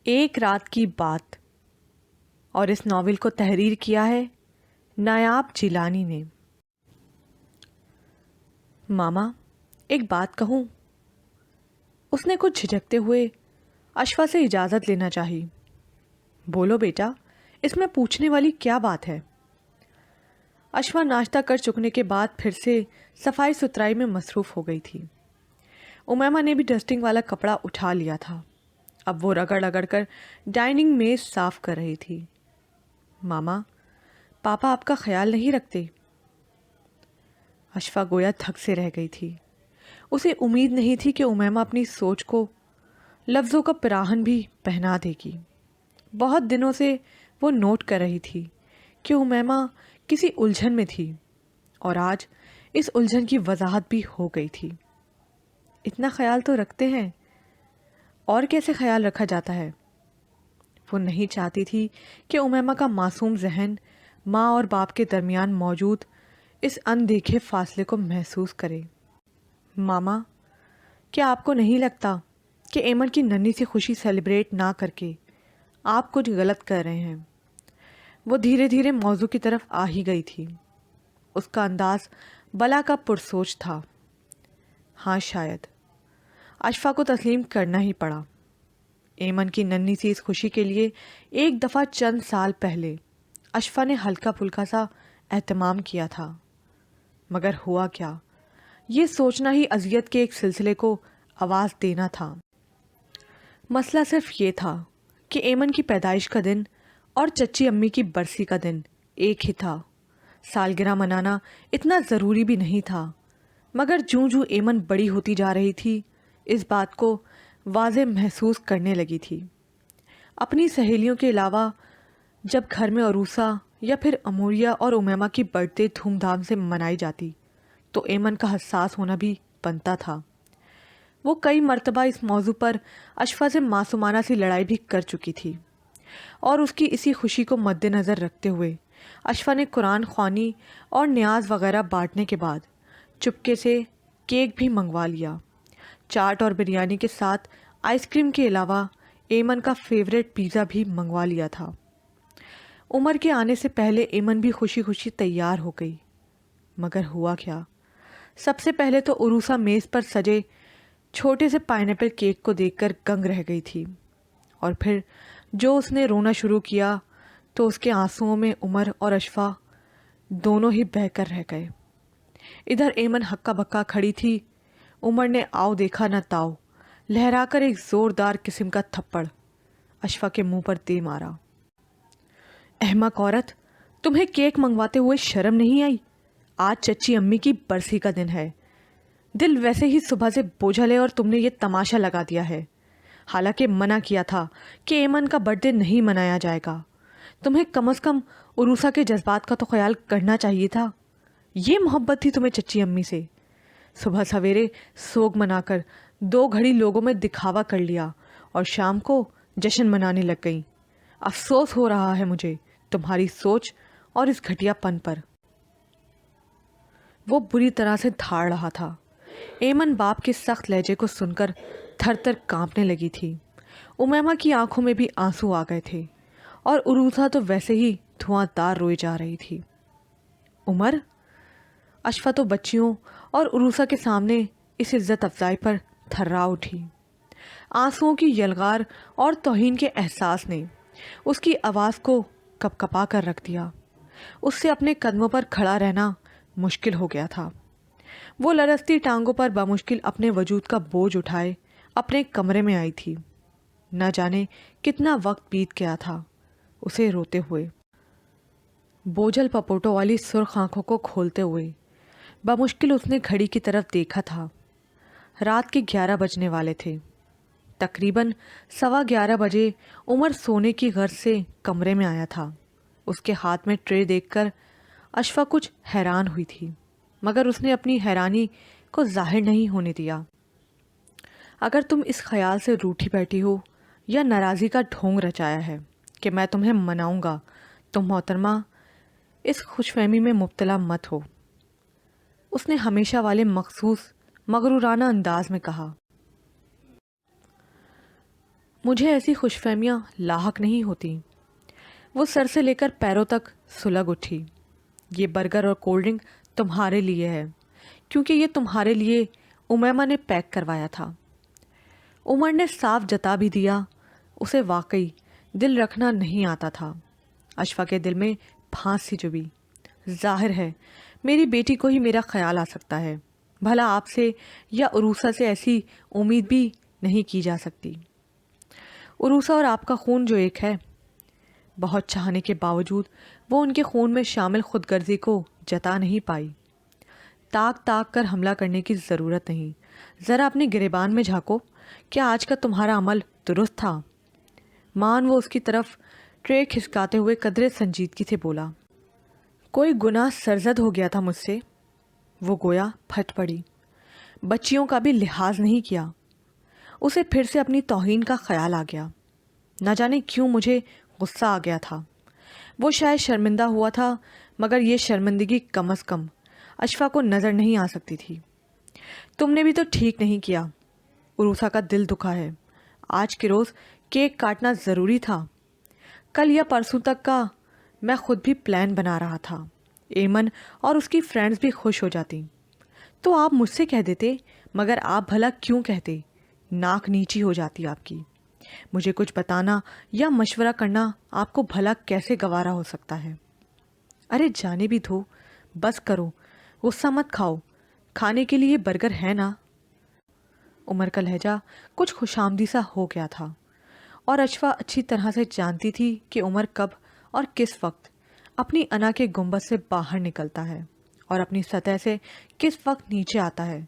ایک رات کی بات، اور اس ناول کو تحریر کیا ہے نایاب جیلانی نے۔ ماما، ایک بات کہوں؟ اس نے کچھ جھجکتے ہوئے اشفا سے اجازت لینا چاہی۔ بولو بیٹا، اس میں پوچھنے والی کیا بات ہے؟ اشفا ناشتہ کر چکنے کے بعد پھر سے صفائی ستھرائی میں مصروف ہو گئی تھی۔ امیمہ نے بھی ڈسٹنگ والا کپڑا اٹھا لیا تھا۔ اب وہ رگڑ رگڑ کر ڈائننگ میز صاف کر رہی تھی۔ ماما، پاپا آپ کا خیال نہیں رکھتے؟ اشفا گویا تھک سے رہ گئی تھی۔ اسے امید نہیں تھی کہ امیمہ اپنی سوچ کو لفظوں کا پراہن بھی پہنا دے گی۔ بہت دنوں سے وہ نوٹ کر رہی تھی کہ امیمہ کسی الجھن میں تھی، اور آج اس الجھن کی وضاحت بھی ہو گئی تھی۔ اتنا خیال تو رکھتے ہیں، اور کیسے خیال رکھا جاتا ہے؟ وہ نہیں چاہتی تھی کہ امیمہ کا معصوم ذہن ماں اور باپ کے درمیان موجود اس اندیکھے فاصلے کو محسوس کرے۔ ماما، کیا آپ کو نہیں لگتا کہ ایمن کی ننھی سی خوشی سیلیبریٹ نہ کر کے آپ کچھ غلط کر رہے ہیں؟ وہ دھیرے دھیرے موضوع کی طرف آ ہی گئی تھی۔ اس کا انداز بلا کا پرسوچ تھا۔ ہاں، شاید اشفا کو تسلیم کرنا ہی پڑا۔ ایمن کی ننھی سی اس خوشی کے لیے ایک دفعہ چند سال پہلے اشفا نے ہلکا پھلکا سا اہتمام کیا تھا، مگر ہوا کیا؟ یہ سوچنا ہی اذیت کے ایک سلسلے کو آواز دینا تھا۔ مسئلہ صرف یہ تھا کہ ایمن کی پیدائش کا دن اور چچی امی کی برسی کا دن ایک ہی تھا۔ سالگرہ منانا اتنا ضروری بھی نہیں تھا، مگر جوں جوں ایمن بڑی ہوتی جا رہی تھی اس بات کو واضح محسوس کرنے لگی تھی۔ اپنی سہیلیوں کے علاوہ جب گھر میں عروسہ یا پھر اموریہ اور امیمہ کی برتھ ڈے دھوم دھام سے منائی جاتی تو ایمن کا حساس ہونا بھی بنتا تھا۔ وہ کئی مرتبہ اس موضوع پر اشفا سے معصومانہ سی لڑائی بھی کر چکی تھی، اور اس کی اسی خوشی کو مد نظر رکھتے ہوئے اشفا نے قرآن خوانی اور نیاز وغیرہ بانٹنے کے بعد چپکے سے کیک بھی منگوا لیا۔ چاٹ اور بریانی کے ساتھ آئس کریم کے علاوہ ایمن کا فیوریٹ پیزا بھی منگوا لیا تھا۔ عمر کے آنے سے پہلے ایمن بھی خوشی خوشی تیار ہو گئی، مگر ہوا کیا؟ سب سے پہلے تو عروسہ میز پر سجے چھوٹے سے پائنیپل کیک کو دیکھ کر گنگ رہ گئی تھی، اور پھر جو اس نے رونا شروع کیا تو اس کے آنسوؤں میں عمر اور اشفا دونوں ہی بہہ کر رہ گئے۔ ادھر ایمن ہکا بکا کھڑی تھی۔ عمر نے آؤ دیکھا نہ تاؤ لہرا کر ایک زوردار قسم کا تھپڑ اشفا کے منہ پر دے مارا۔ احمق عورت، تمہیں کیک منگواتے ہوئے شرم نہیں آئی؟ آج چچی امی کی برسی کا دن ہے۔ دل ویسے ہی صبح سے بوجھل ہے اور تم نے یہ تماشا لگا دیا ہے۔ حالانکہ منع کیا تھا کہ ایمن کا برتھ ڈے نہیں منایا جائے گا۔ تمہیں کم از کم عروسہ کے جذبات کا تو خیال کرنا چاہیے تھا۔ یہ محبت تھی تمہیں چچی امی سے؟ صبح سویرے سوگ منا کر 2 گھڑی لوگوں میں دکھاوا کر لیا اور شام کو جشن منانے لگ گئیں۔ افسوس ہو رہا ہے مجھے تمہاری سوچ اور اس گھٹیا پن پر۔ وہ بری طرح سے دھاڑ رہا تھا۔ ایمن باپ کے سخت لہجے کو سن کر تھر تھر کانپنے لگی تھی۔ امیمہ کی آنکھوں میں بھی آنسو آ گئے تھے، اور عروسہ تو ویسے ہی دھواں دار روئے جا رہی تھی۔ عمر، اشفا تو بچیوں اور عروسہ کے سامنے اس عزت افزائی پر تھرا اٹھی۔ آنسوؤں کی یلغار اور توہین کے احساس نے اس کی آواز کو کپ کپا کر رکھ دیا۔ اس سے اپنے قدموں پر کھڑا رہنا مشکل ہو گیا تھا۔ وہ لرزتی ٹانگوں پر بامشکل اپنے وجود کا بوجھ اٹھائے اپنے کمرے میں آئی تھی۔ نہ جانے کتنا وقت بیت گیا تھا اسے روتے ہوئے، بوجھل پپوٹوں والی سرخ آنکھوں کو کھولتے ہوئے۔ بامشکل اس نے گھڑی کی طرف دیکھا تھا۔ رات کے 11 بجنے والے تھے۔ تقریباً 11:15 بجے عمر سونے کی غرض سے کمرے میں آیا تھا۔ اس کے ہاتھ میں ٹرے دیکھ کر اشفا کچھ حیران ہوئی تھی، مگر اس نے اپنی حیرانی کو ظاہر نہیں ہونے دیا۔ اگر تم اس خیال سے روٹھی بیٹھی ہو یا ناراضی کا ڈھونگ رچایا ہے کہ میں تمہیں مناؤں گا تو محترمہ اس خوش فہمی میں مبتلا مت ہو، اس نے ہمیشہ والے مخصوص مغرورانہ انداز میں کہا۔ مجھے ایسی خوش فہمیاں لاحق نہیں ہوتی۔ وہ سر سے لے کر پیروں تک سلگ اٹھی۔ یہ برگر اور کولڈ ڈرنک تمہارے لیے ہے، کیونکہ یہ تمہارے لیے امیمہ نے پیک کروایا تھا۔ عمر نے صاف جتا بھی دیا اسے واقعی دل رکھنا نہیں آتا تھا۔ اشفا کے دل میں پھانس سی چبھی۔ ظاہر ہے میری بیٹی کو ہی میرا خیال آ سکتا ہے، بھلا آپ سے یا عروسہ سے ایسی امید بھی نہیں کی جا سکتی۔ عروسہ اور آپ کا خون جو ایک ہے۔ بہت چاہنے کے باوجود وہ ان کے خون میں شامل خود غرضی کو جتا نہیں پائی۔ تاک تاک کر حملہ کرنے کی ضرورت نہیں، ذرا اپنے گریبان میں جھانکو، کیا آج کا تمہارا عمل درست تھا؟ مان وہ اس کی طرف ٹرے کھسکاتے ہوئے قدرے سنجیدگی سے بولا۔ کوئی گناہ سرزد ہو گیا تھا مجھ سے؟ وہ گویا پھٹ پڑی۔ بچیوں کا بھی لحاظ نہیں کیا۔ اسے پھر سے اپنی توہین کا خیال آ گیا۔ نہ جانے کیوں مجھے غصہ آ گیا تھا۔ وہ شاید شرمندہ ہوا تھا، مگر یہ شرمندگی کم از کم اشفا کو نظر نہیں آ سکتی تھی۔ تم نے بھی تو ٹھیک نہیں کیا۔ عروسہ کا دل دکھا ہے۔ آج کے روز کیک کاٹنا ضروری تھا۔ کل یا پرسوں تک کا میں خود بھی پلان بنا رہا تھا۔ ایمن اور اس کی فرینڈز بھی خوش ہو جاتی تو آپ مجھ سے کہہ دیتے، مگر آپ بھلا کیوں کہتے؟ ناک نیچی ہو جاتی آپ کی۔ مجھے کچھ بتانا یا مشورہ کرنا آپ کو بھلا کیسے گوارا ہو سکتا ہے؟ ارے جانے بھی دو، بس کرو، غصہ مت کھاؤ، کھانے کے لیے برگر ہے نا؟ عمر کا لہجہ کچھ خوش آمدی سا ہو گیا تھا، اور اشفا اچھی طرح سے جانتی تھی کہ عمر کب اور کس وقت اپنی انا کے گنبد سے باہر نکلتا ہے اور اپنی سطح سے کس وقت نیچے آتا ہے۔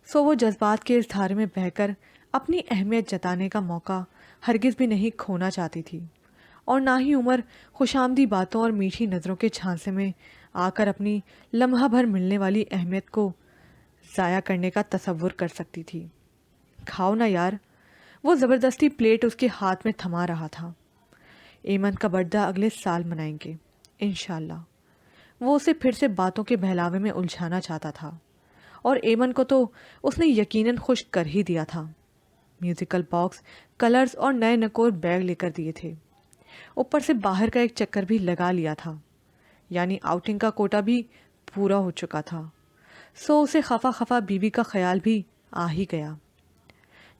سو وہ جذبات کے اس دھارے میں بہہ کر اپنی اہمیت جتانے کا موقع ہرگز بھی نہیں کھونا چاہتی تھی، اور نہ ہی عمر خوش آمدی باتوں اور میٹھی نظروں کے جھانسے میں آ کر اپنی لمحہ بھر ملنے والی اہمیت کو ضائع کرنے کا تصور کر سکتی تھی۔ کھاؤ نا یار۔ وہ زبردستی پلیٹ اس کے ہاتھ میں تھما رہا تھا۔ ایمن کا برتھڈے اگلے سال منائیں گے انشاءاللہ۔ وہ اسے پھر سے باتوں کے بہلاوے میں الجھانا چاہتا تھا، اور ایمن کو تو اس نے یقیناً خوش کر ہی دیا تھا۔ میوزیکل باکس، کلرز اور نئے نکور بیگ لے کر دیے تھے۔ اوپر سے باہر کا ایک چکر بھی لگا لیا تھا، یعنی آؤٹنگ کا کوٹا بھی پورا ہو چکا تھا۔ سو اسے خفا خفا بیوی کا خیال بھی آ ہی گیا،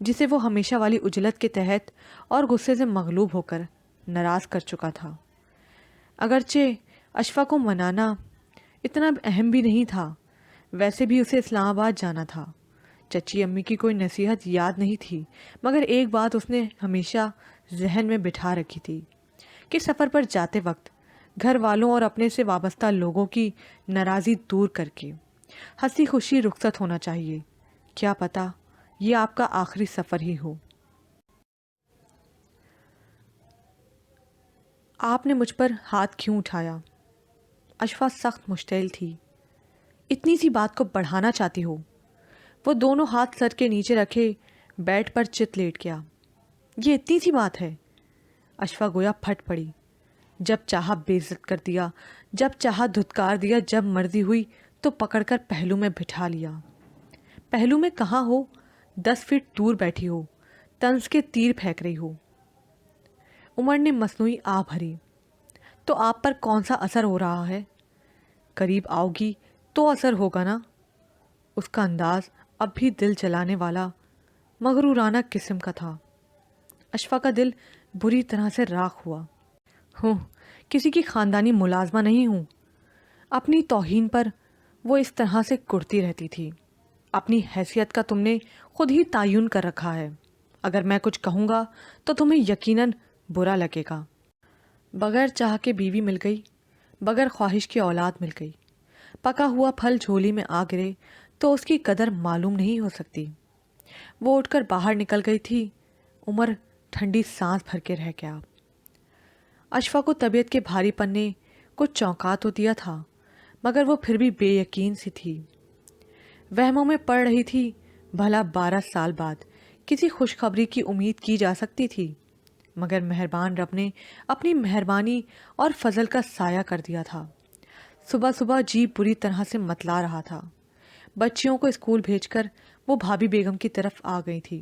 جسے وہ ہمیشہ والی عجلت کے تحت اور غصے سے مغلوب ہو کر ناراض کر چکا تھا۔ اگرچہ اشفا کو منانا اتنا اہم بھی نہیں تھا، ویسے بھی اسے اسلام آباد جانا تھا۔ چچی امی کی کوئی نصیحت یاد نہیں تھی، مگر ایک بات اس نے ہمیشہ ذہن میں بٹھا رکھی تھی کہ سفر پر جاتے وقت گھر والوں اور اپنے سے وابستہ لوگوں کی ناراضی دور کر کے ہنسی خوشی رخصت ہونا چاہیے۔ کیا پتہ یہ آپ کا آخری سفر ہی ہو۔ آپ نے مجھ پر ہاتھ کیوں اٹھایا؟ اشفا سخت مشتعل تھی۔ اتنی سی بات کو بڑھانا چاہتی ہو؟ وہ دونوں ہاتھ سر کے نیچے رکھے بیڈ پر چت لیٹ گیا۔ یہ اتنی سی بات ہے؟ اشفا گویا پھٹ پڑی۔ جب چاہا بے عزت کر دیا، جب چاہا دھتکار دیا، جب مرضی ہوئی تو پکڑ کر پہلو میں بٹھا لیا۔ پہلو میں کہاں ہو؟ 10 فٹ دور بیٹھی ہو، طنز کے تیر پھینک رہی ہو۔ عمر نے مصنوعی آہ بھری۔ تو آپ پر کون سا اثر ہو رہا ہے؟ قریب آؤ گی تو اثر ہوگا نا۔ اس کا انداز اب بھی دل جلانے والا مغرورانہ قسم کا تھا۔ اشفا کا دل بری طرح سے راکھ ہوا۔ ہوں، کسی کی خاندانی ملازمہ نہیں ہوں۔ اپنی توہین پر وہ اس طرح سے کرتی رہتی تھی۔ اپنی حیثیت کا تم نے خود ہی تعین کر رکھا ہے۔ اگر میں کچھ کہوں گا تو تمہیں یقیناً برا لگے گا۔ بغیر چاہ کے بیوی مل گئی، بغیر خواہش کی اولاد مل گئی، پکا ہوا پھل جھولی میں آ گرے تو اس کی قدر معلوم نہیں ہو سکتی۔ وہ اٹھ کر باہر نکل گئی تھی۔ عمر ٹھنڈی سانس بھر کے رہ گیا۔ اشفا کو طبیعت کے بھاری پن نے کچھ چونکا تو دیا تھا، مگر وہ پھر بھی بے یقین سی تھی۔ وہموں میں پڑ رہی تھی بھلا 12 سال بعد کسی خوشخبری کی امید کی جا سکتی تھی، مگر مہربان رب نے اپنی مہربانی اور فضل کا سایہ کر دیا تھا۔ صبح صبح جی بری طرح سے متلا رہا تھا۔ بچیوں کو اسکول بھیج کر وہ بھابھی بیگم کی طرف آ گئی تھی۔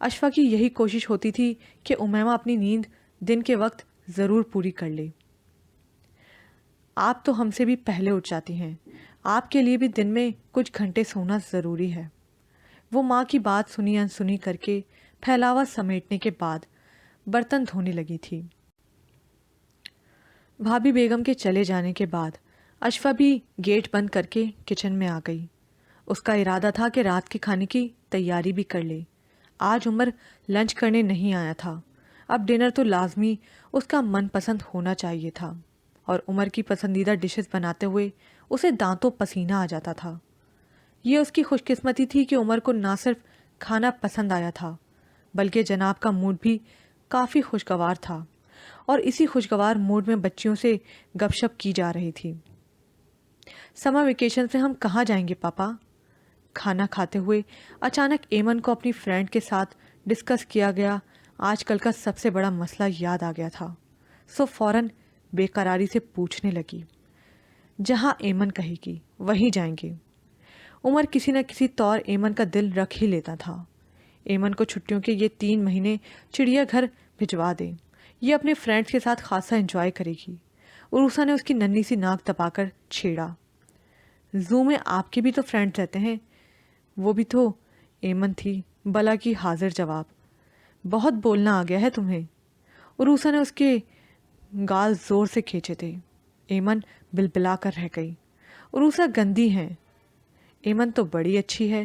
اشفا کی یہی کوشش ہوتی تھی کہ امیمہ اپنی نیند دن کے وقت ضرور پوری کر لے۔ آپ تو ہم سے بھی پہلے اٹھ جاتی ہیں، آپ کے لیے بھی دن میں کچھ گھنٹے سونا ضروری ہے۔ وہ ماں کی بات سنی انسنی کر کے پھیلاوا سمیٹنے کے بعد برتن دھونے لگی تھی۔ بھابھی بیگم کے چلے جانے کے بعد اشفا بھی گیٹ بند کر کے کچن میں آ گئی۔ اس کا ارادہ تھا کہ رات کے کھانے کی تیاری بھی کر لے۔ آج عمر لنچ کرنے نہیں آیا تھا، اب ڈنر تو لازمی اس کا من پسند ہونا چاہیے تھا، اور عمر کی پسندیدہ ڈشز بناتے ہوئے اسے دانتوں پسینہ آ جاتا تھا۔ یہ اس کی خوش قسمتی تھی کہ عمر کو نہ صرف کھانا پسند آیا تھا بلکہ جناب کا موڈ بھی کافی خوشگوار تھا، اور اسی خوشگوار موڈ میں بچیوں سے گپ شپ کی جا رہی تھی۔ سمر ویکیشن سے ہم کہاں جائیں گے پاپا؟ کھانا کھاتے ہوئے اچانک ایمن کو اپنی فرینڈ کے ساتھ ڈسکس کیا گیا آج کل کا سب سے بڑا مسئلہ یاد آ گیا تھا، سو فوراً بے قراری سے پوچھنے لگی۔ جہاں ایمن کہے گی وہیں جائیں گے۔ عمر کسی نہ کسی طور ایمن کا دل رکھ ہی لیتا تھا۔ ایمن کو چھٹیوں کے یہ 3 مہینے چڑیا گھر بھجوا دیں، یہ اپنے فرینڈس کے ساتھ خاصا انجوائے کرے گی۔ عروسہ نے اس کی ننھی سی ناک دبا کر چھیڑا۔ زو میں آپ کے بھی تو فرینڈس رہتے ہیں۔ وہ بھی تو ایمن تھی بلا کی حاضر جواب۔ بہت بولنا آ گیا ہے تمہیں۔ عروسہ نے اس کے گال زور سے کھینچے تھے۔ ایمن بلبلا کر رہ گئی۔ عروسہ گندی ہیں۔ ایمن تو بڑی اچھی ہے،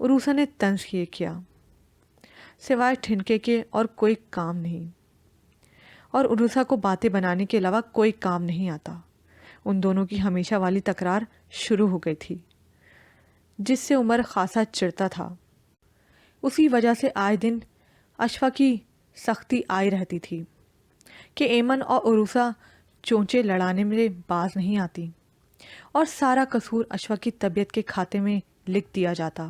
عروسہ نے طنز کیا۔ سوائے ٹھنکے کے اور کوئی کام نہیں، اور عروسہ کو باتیں بنانے کے علاوہ کوئی کام نہیں آتا۔ ان دونوں کی ہمیشہ والی تکرار شروع ہو گئی تھی، جس سے عمر خاصا چڑھتا تھا۔ اسی وجہ سے آئے دن اشفا کی سختی آئی رہتی تھی کہ ایمن اور عروسہ چونچے لڑانے میں باز نہیں آتی، اور سارا قصور اشفا کی طبیعت کے کھاتے میں لکھ دیا جاتا۔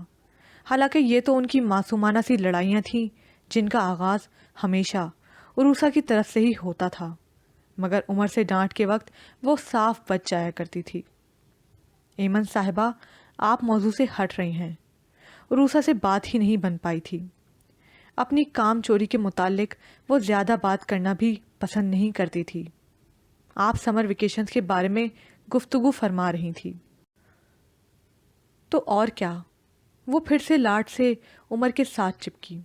حالانکہ یہ تو ان کی معصومانہ سی لڑائیاں تھیں جن کا آغاز ہمیشہ عروسہ کی طرف سے ہی ہوتا تھا، مگر عمر سے ڈانٹ کے وقت وہ صاف بچ جایا کرتی تھی۔ ایمن صاحبہ، آپ موضوع سے ہٹ رہی ہیں۔ عروسہ سے بات ہی نہیں بن پائی تھی۔ اپنی کام چوری کے متعلق وہ زیادہ بات کرنا بھی پسند نہیں کرتی تھی۔ آپ سمر ویکیشنز کے بارے میں گفتگو فرما رہی تھی۔ تو اور کیا؟ وہ پھر سے لاڈ سے عمر کے ساتھ چپکی۔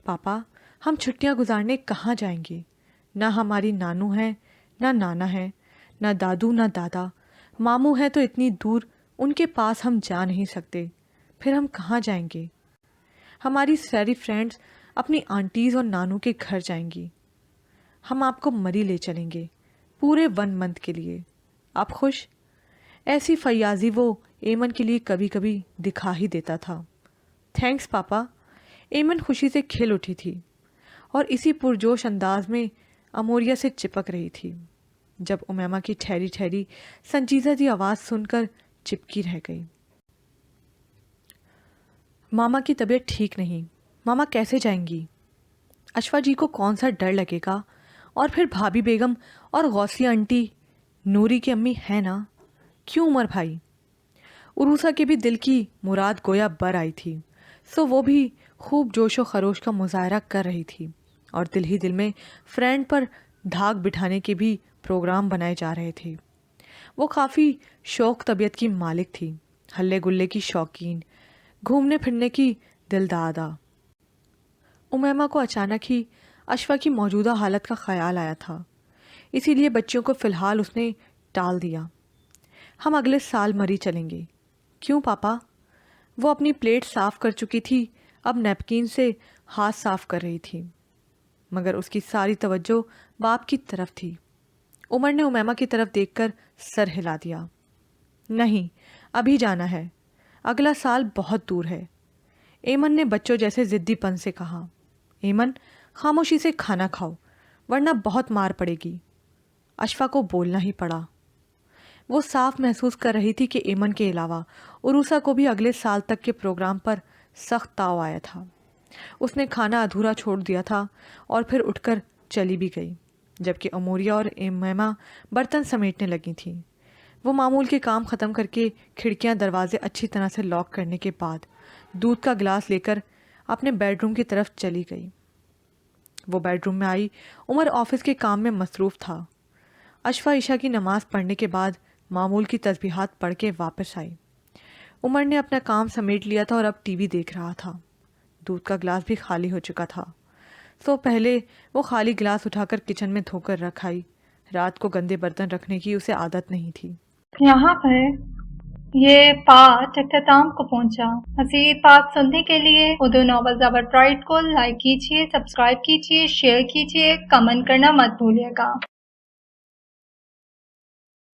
پاپا، ہم چھٹیاں گزارنے کہاں جائیں گے؟ نہ ہماری نانو ہے، نہ نانا ہے، نہ دادو نہ دادا، ماموں ہے تو اتنی دور ان کے پاس ہم جا نہیں سکتے، پھر ہم کہاں جائیں گے؟ ہماری ساری فرینڈز اپنی آنٹیز اور نانو کے گھر جائیں گی۔ ہم آپ کو مری لے چلیں گے پورے 1 منتھ کے لیے۔ آپ خوش؟ ایسی فیاضی وہ ایمن کے لیے کبھی کبھی دکھا ہی دیتا تھا۔ تھینکس پاپا۔ ایمن خوشی سے کھل اٹھی تھی اور اسی پرجوش انداز میں اموریا سے چپک رہی تھی جب امیمہ کی ٹھہری ٹھہری سنجیدہ سی آواز سن کر چپکی رہ گئی۔ ماما کی طبیعت ٹھیک نہیں، ماما کیسے جائیں گی؟ اشفا جی کو کون سا ڈر لگے گا؟ اور پھر بھابھی بیگم اور غوثیہ آنٹی نوری کی امی ہے نا؟ کیوں عمر بھائی؟ عروسہ کے بھی دل کی مراد گویا بر آئی تھی، سو وہ بھی خوب جوش و خروش کا مظاہرہ کر رہی تھی، اور دل ہی دل میں فرینڈ پر دھاک بٹھانے کے بھی پروگرام بنائے جا رہے تھے۔ وہ کافی شوق طبیعت کی مالک تھی، ہلے گلے کی شوقین، گھومنے پھرنے کی دلدادہ۔ امیمہ کو اچانک ہی اشفا کی موجودہ حالت کا خیال آیا تھا، اسی لیے بچیوں کو فی الحال اس نے ٹال دیا۔ ہم اگلے سال مری چلیں گے۔ کیوں پاپا؟ وہ اپنی پلیٹ صاف کر چکی تھی، اب نیپکین سے ہاتھ صاف کر رہی تھی، مگر اس کی ساری توجہ باپ کی طرف تھی۔ عمر نے امیمہ کی طرف دیکھ کر سر ہلا دیا۔ نہیں، ابھی جانا ہے، اگلا سال بہت دور ہے، ایمن نے بچوں جیسے ضدی پن سے کہا۔ ایمن، خاموشی سے کھانا کھاؤ ورنہ بہت مار پڑے گی۔ اشفا کو بولنا ہی پڑا۔ وہ صاف محسوس کر رہی تھی کہ ایمن کے علاوہ عروسہ کو بھی اگلے سال تک کے پروگرام پر سخت تاؤ آیا تھا۔ اس نے کھانا ادھورا چھوڑ دیا تھا اور پھر اٹھ کر چلی بھی گئی، جبکہ اموریا اور امیمہ برتن سمیٹنے لگی تھیں۔ وہ معمول کے کام ختم کر کے کھڑکیاں دروازے اچھی طرح سے لاک کرنے کے بعد دودھ کا گلاس لے کر اپنے بیڈ روم کی طرف چلی گئی۔ وہ بیڈ روم میں آئی، عمر آفس کے کام میں مصروف تھا۔ اشفا عشاء کی نماز پڑھنے کے بعد معمول کی تسبیحات پڑھ کے واپس آئی۔ عمر نے اپنا کام سمیٹ لیا تھا اور اب ٹی وی دیکھ رہا تھا۔ دودھ کا گلاس بھی خالی ہو چکا تھا۔ سو پہلے وہ خالی گلاس اٹھا کر کچن میں دھو کر رکھ آئی۔ رات کو گندے برتن رکھنے کی اسے عادت نہیں تھی۔ یہاں پر یہ پارٹ اختتام کو پہنچا۔ مزید پارٹ سننے کے لیے اردو ناول زبر پرائڈ کو لائک کیجیے، سبسکرائب کیجیے، شیئر کیجیے، کمنٹ کرنا مت بھولیے گا۔